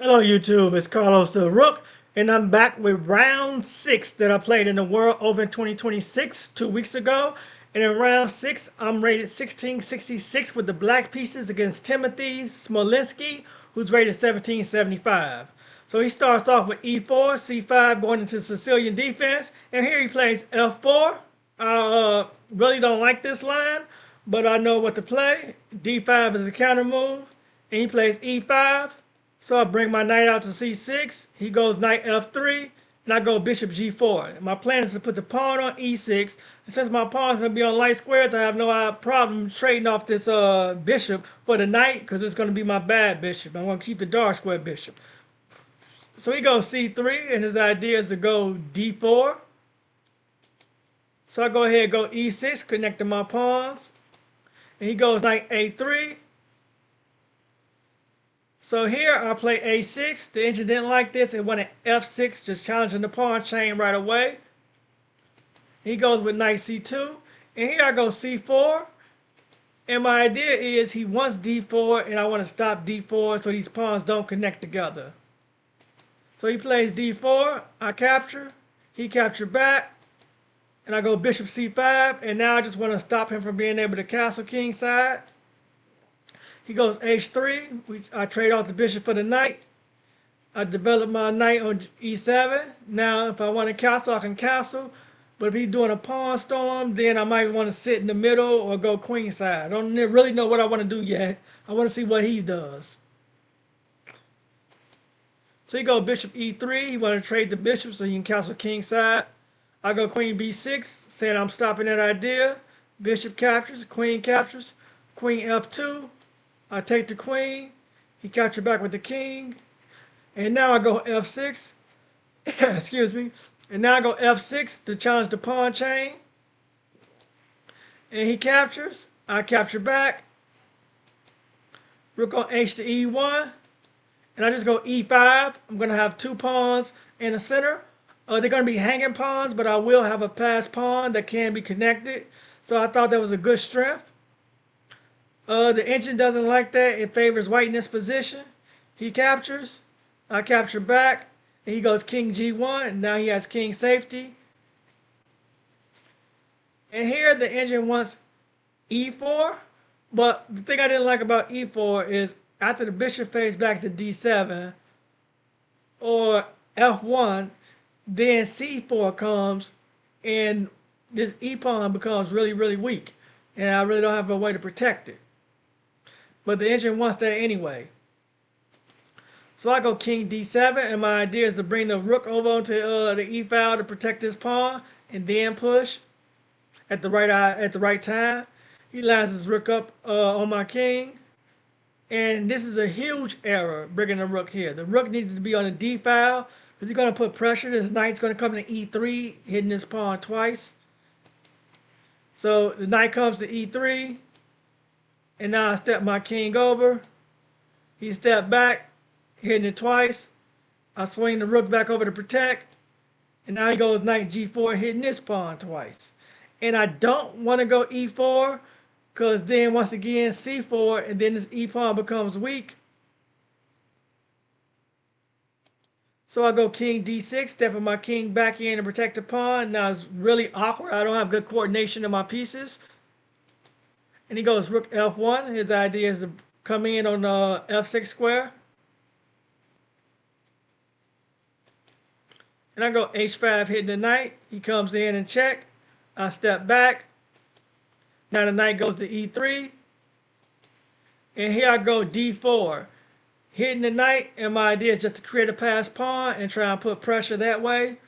Hello YouTube, it's Carlos the Rook, and I'm back with round 6 that I played in the World Open 2026 2 weeks ago. And in round 6, I'm rated 1666 with the black pieces against Timothy Smolinski, who's rated 1775. So he starts off with e4, c5 going into Sicilian defense, and here he plays f4. I really don't like this line, but I know what to play. d5 is a counter move, and he plays e5. So I bring my knight out to c6. He goes knight f3, and I go bishop g4. And my plan is to put the pawn on e6. And since my pawn's going to be on light squares, I have no problem trading off this bishop for the knight because it's going to be my bad bishop. I'm going to keep the dark square bishop. So he goes c3, and his idea is to go d4. So I go ahead and go e6, connecting my pawns. And he goes knight a3. So here I play a6. The engine didn't like this. It went at f6, just challenging the pawn chain right away. He goes with knight c2. And here I go c4. And my idea is he wants d4, and I want to stop d4 so these pawns don't connect together. So he plays d4. I capture. He captured back. And I go bishop c5. And now I just want to stop him from being able to castle king side. He goes h3. I trade off the bishop for the knight. I develop my knight on e7. Now, if I want to castle, I can castle. But if he's doing a pawn storm, then I might want to sit in the middle or go queen side. I don't really know what I want to do yet. I want to see what he does. So he goes bishop e3. He want to trade the bishop so he can castle king side. I go queen b6, saying I'm stopping that idea. Bishop captures, queen captures, queen f2. I take the queen. He captured back with the king. And now I go f6. Excuse me. And now I go f6 to challenge the pawn chain. And he captures. I capture back. Rook on h to e1. And I just go e5. I'm going to have two pawns in the center. They're going to be hanging pawns, but I will have a passed pawn that can be connected. So I thought that was a good strength. The engine doesn't like that. It favors white in this position. He captures. I capture back. And he goes king g1. And now he has king safety. And here the engine wants e4. But the thing I didn't like about e4 is after the bishop fades back to d7 or f1, then c4 comes and this e-pawn becomes really, really weak. And I really don't have a way to protect it. But the engine wants that anyway. So I go king d7, and my idea is to bring the rook over onto the e file to protect this pawn, and then push at the right time. He lines his rook up on my king, and this is a huge error bringing the rook here. The rook needs to be on the d file because he's going to put pressure. This knight's going to come to e3, hitting this pawn twice. So the knight comes to e3, and now I step my king over. He stepped back, hitting it twice. I swing the rook back over to protect. And now he goes knight g4, hitting this pawn twice. And I don't want to go e4, because then once again c4, and then this e-pawn becomes weak. So I go king d6, stepping my king back in to protect the pawn. Now it's really awkward. I don't have good coordination of my pieces. And he goes rook f1. His idea is to come in on f6 square. And I go h5 hitting the knight. He comes in and check. I step back. Now the knight goes to e3. And here I go d4. Hitting the knight. And my idea is just to create a passed pawn and try and put pressure that way.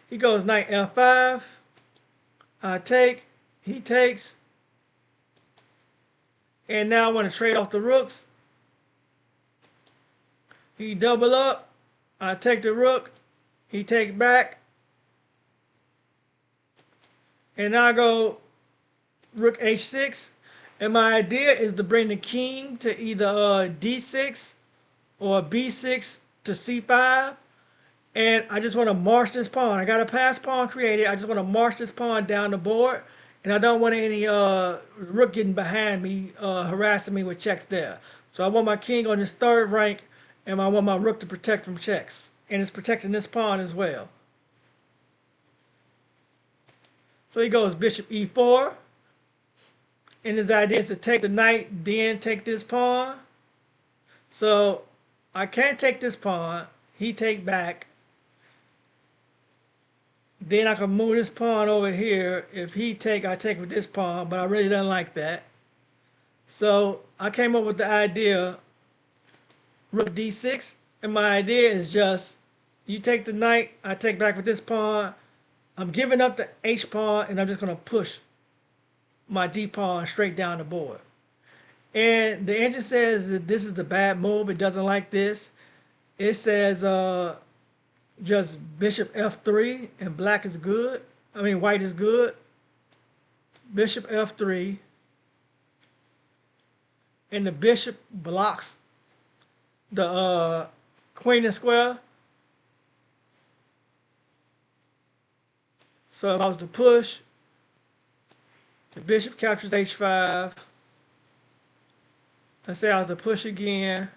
He goes knight f5. I take. He takes. And now I want to trade off the rooks. He double up. I take the rook. He take back. And now I go rook h6. And my idea is to bring the king to either d6 or b6 to c5. And I just want to march this pawn. I got a pass pawn created. I just want to march this pawn down the board. And I don't want any rook getting behind me, harassing me with checks there. So I want my king on this third rank, and I want my rook to protect from checks. And it's protecting this pawn as well. So he goes bishop e4. And his idea is to take the knight, then take this pawn. So I can't take this pawn. He take back. Then I can move this pawn over here. If he take, I take with this pawn, but I really don't like that. So I came up with the idea, rook d6, and my idea is just, you take the knight, I take back with this pawn. I'm giving up the h pawn, and I'm just going to push my d pawn straight down the board. And the engine says that this is a bad move. It doesn't like this. It says just bishop f3 and black is good. I mean white is good. Bishop f3. And the bishop blocks the queen and square. So if I was to push, the bishop captures h5. Let's say I was to push again,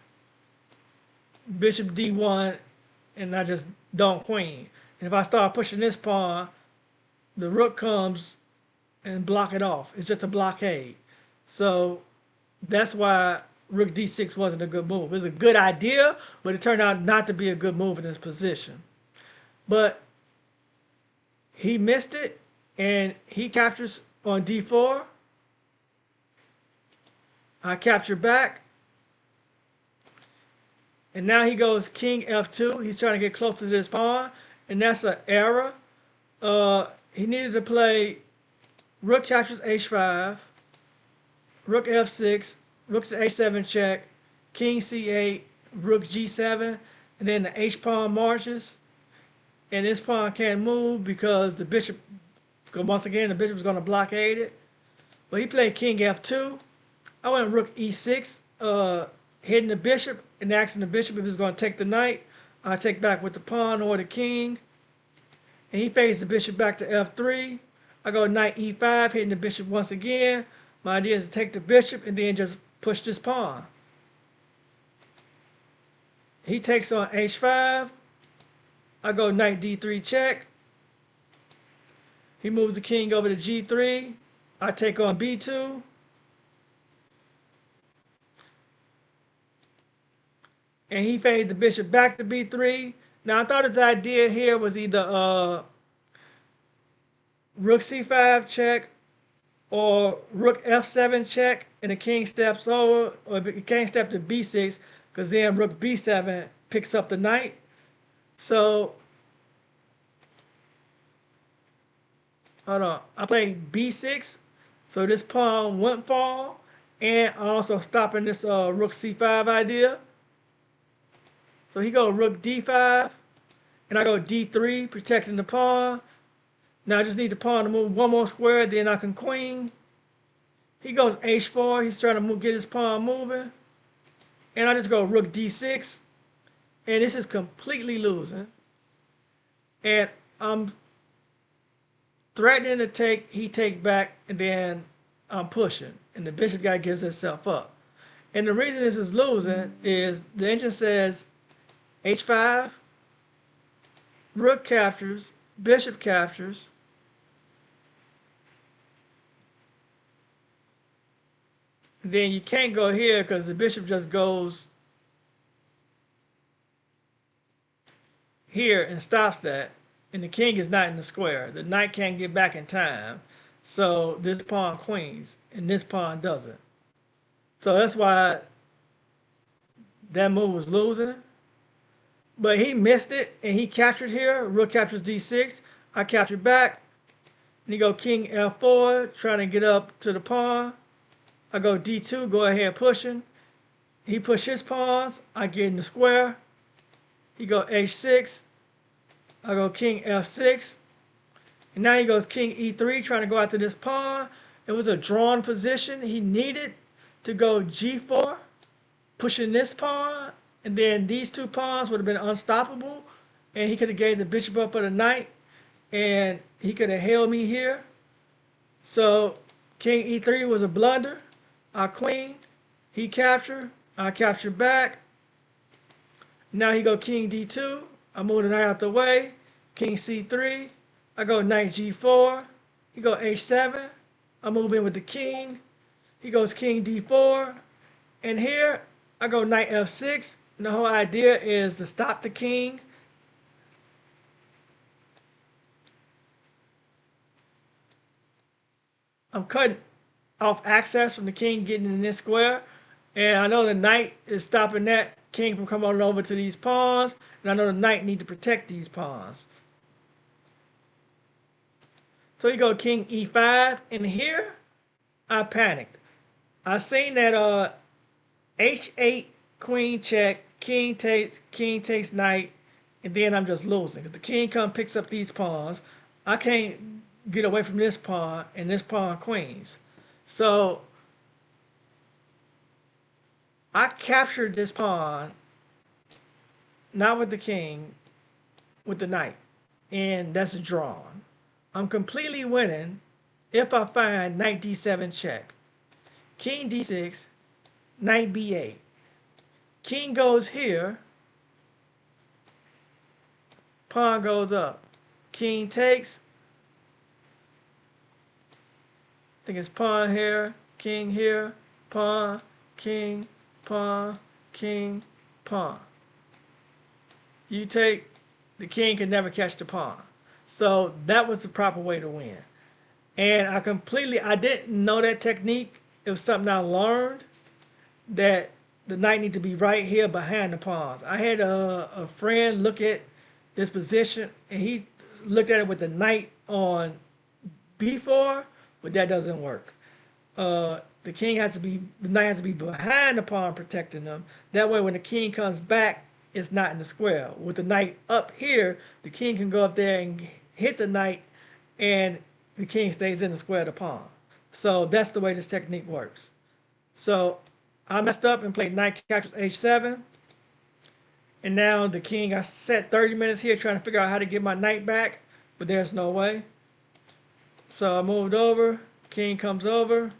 bishop d1, and I just don't queen. And if I start pushing this pawn, the rook comes and block it off. It's just a blockade. So that's why rook d6 wasn't a good move. It was a good idea, but it turned out not to be a good move in this position. But he missed it, and he captures on d4. I capture back. And now he goes king f2. He's trying to get closer to this pawn. And that's an error. He needed to play rook captures h5, rook f6, rook to h7 check, king c8, rook g7, and then the h pawn marches. And this pawn can't move because the bishop, once again, the bishop is going to blockade it. But he played king f2. I went rook e6, hitting the bishop and asking the bishop if he's going to take the knight. I take back with the pawn or the king. And he fades the bishop back to f3. I go knight e5, hitting the bishop once again. My idea is to take the bishop and then just push this pawn. He takes on h5. I go knight d3 check. He moves the king over to g3. I take on b2. And he faded the bishop back to b3. Now, I thought his idea here was either rook c5 check or rook f7 check, and the king steps over, or the king steps to b6, because then rook b7 picks up the knight. So, hold on. I played b6, so this pawn wouldn't fall, and also stopping this rook c5 idea. So he goes rook d5, and I go d3, protecting the pawn. Now I just need the pawn to move one more square, then I can queen. He goes h4, he's trying to get his pawn moving. And I just go rook d6, and this is completely losing. And I'm threatening to take, he take back, and then I'm pushing. And the bishop guy gives itself up. And the reason this is losing is the engine says h5, rook captures, bishop captures, then you can't go here because the bishop just goes here and stops that, and the king is not in the square. The knight can't get back in time, so this pawn queens, and this pawn doesn't. So that's why that move was losing. But he missed it, and he captured here. Rook captures d6. I captured back. And he go king f4, trying to get up to the pawn. I go d2, go ahead pushing. He push his pawns. I get in the square. He go h6. I go king f6. And now he goes king e3, trying to go after this pawn. It was a drawn position. He needed to go g4, pushing this pawn. And then these two pawns would have been unstoppable. And he could have gave the bishop up for the knight. And he could have held me here. So king e3 was a blunder. I queen. He captured. I capture back. Now he go king d2. I move the knight out the way. King c3. I go knight g4. He go h7. I move in with the king. He goes king d4. And here I go knight f6. And the whole idea is to stop the king. I'm cutting off access from the king getting in this square. And I know the knight is stopping that king from coming on over to these pawns. And I know the knight need to protect these pawns. So you go king e5. And here I panicked. I seen that h8, queen check, king takes knight. And then I'm just losing. If the king picks up these pawns, I can't get away from this pawn and this pawn queens. So I captured this pawn, not with the king, with the knight. And that's a draw. I'm completely winning if I find knight d7 check. King d6, knight b8. King goes here. Pawn goes up. King takes. I think it's pawn here, king here, pawn, king, pawn, king, pawn. You take, the king can never catch the pawn. So that was the proper way to win. And I didn't know that technique. It was something I learned, that the knight need to be right here behind the pawns. I had a friend look at this position, and he looked at it with the knight on b4, but that doesn't work. The knight has to be behind the pawn protecting them. That way when the king comes back, it's not in the square. With the knight up here, the king can go up there and hit the knight, and the king stays in the square of the pawn. So that's the way this technique works. So I messed up and played knight captures h7. And now the king, I sat 30 minutes here trying to figure out how to get my knight back, but there's no way. So I moved over, king comes over,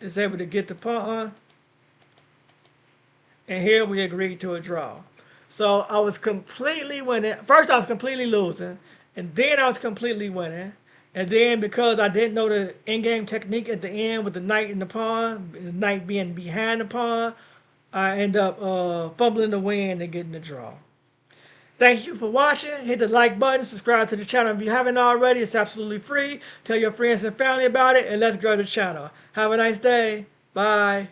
is able to get the pawn, and here we agreed to a draw. So I was completely winning. First I was completely losing, and then I was completely winning. And then because I didn't know the in-game technique at the end with the knight and the pawn, the knight being behind the pawn, I end up fumbling the win and getting the draw. Thank you for watching. Hit the like button, subscribe to the channel if you haven't already. It's absolutely free. Tell your friends and family about it, and let's grow the channel. Have a nice day. Bye.